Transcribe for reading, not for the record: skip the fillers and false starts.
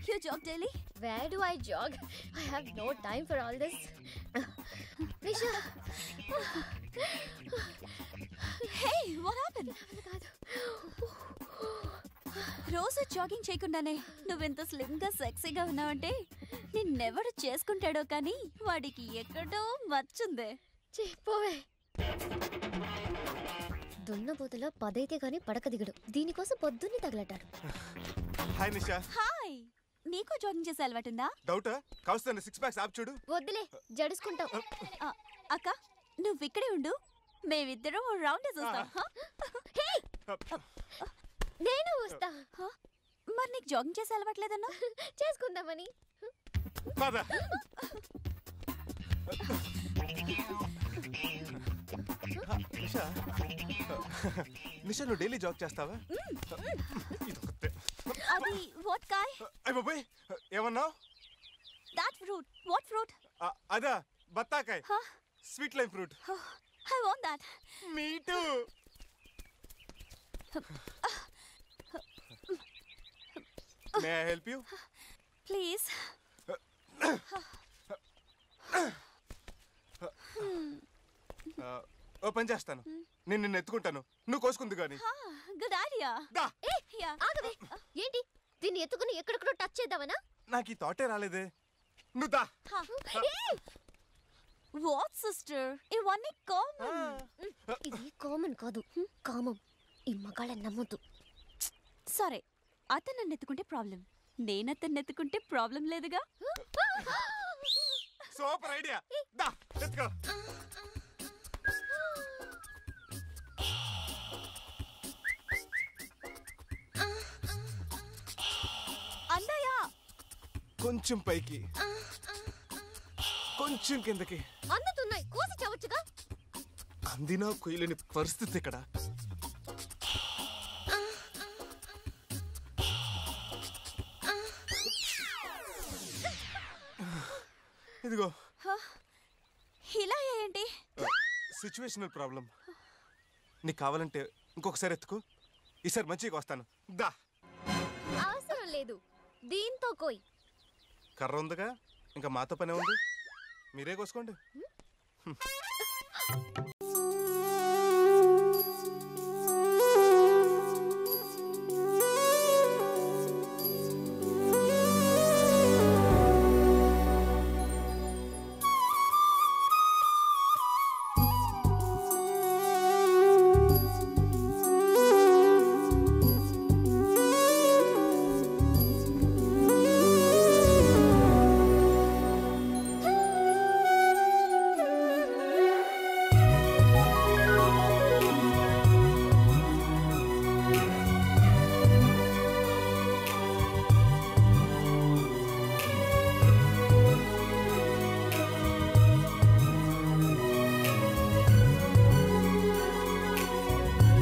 You jog daily? Where do I jog? I have no time for all this. Nisha. Hey, what happened? రోజు jogging చేయకుండానే నువ్వెంత slim గా సెక్సీగా ఉన్నావంటే నిన్నెవడు చేసుకుంటాడో కానీ వాడికి ఎక్కడో మచ్చుందే. పోవే. దున్నపోతలో పదైతే గానీ పడక దిగడు. దీనికోసం పొద్దున్నే తగలటాడు. హాయ్ నిషా. హాయ్. నీకు జాగింగ్ చేసే అలవాటుందా? డౌటా? కావస్తాను 6 ప్యాక్స్ ఆప్ చూడు. వద్దులే, జడుసుకుంటాం. అక్క నువ్వు ఇక్కడే ఉండు, మేమిద్దరం రౌండ్ వేసేస్తాం. నేను వస్తా. మరి నీకు జాగింగ్ చేసే అలవాట్లేదన్నా? చేసుకుందామని. నిషా నువ్వు డైలీ జాగ్ చేస్తావా? అది వాట్ కాయ్? అయ్య బాబోయ్, ఏమన్నావు? That fruit. What fruit? అదా బత్తాకాయ్. Sweet lime fruit. I want that. Me too. May I help you? Please. ఓ పని చేస్తాను, నేను నిన్ను ఎత్తుకుంటాను, నువ్వు కోసుకుంది కానీ. Good idea. ఆగవే. ఏంటి దీన్ని ఎత్తుకుని ఎక్కడెక్కడో టచ్ చేద్దామనా? నాకు ఈ థాటే రాలేదే. నువ్వు దా. వాట్ సిస్టర్, ఇవన్నీ కామన్. ఇది కామన్ కాదు, కామం. ఈ మగాళ్ళని నమ్మొద్దు. సరే, అతను నన్ను ఎత్తుకుంటే ప్రాబ్లం, నేను అతన్ని ఎత్తుకుంటే ప్రాబ్లం లేదుగా. Super idea. దా ఎత్తుకో. అందయ్యా. కొంచెం పైకి, కొంచెం కిందకి. అందుతున్నాయి, కోసి చవచ్చుగా. అందినా కొయ్యలేని పరిస్థితి ఇక్కడ. ఇదిగో. ఇలా ఏంటి? Situational problem. నీకు కావాలంటే ఇంకొకసారి ఎత్తుకో, ఈసారి మంచిగా వస్తాను. దా. అవసరం లేదు, దీంతో కోయి. కర్ర ఉందిగా, ఇంకా మాతో పనే ఉంది, మీరే కోసుకోండి.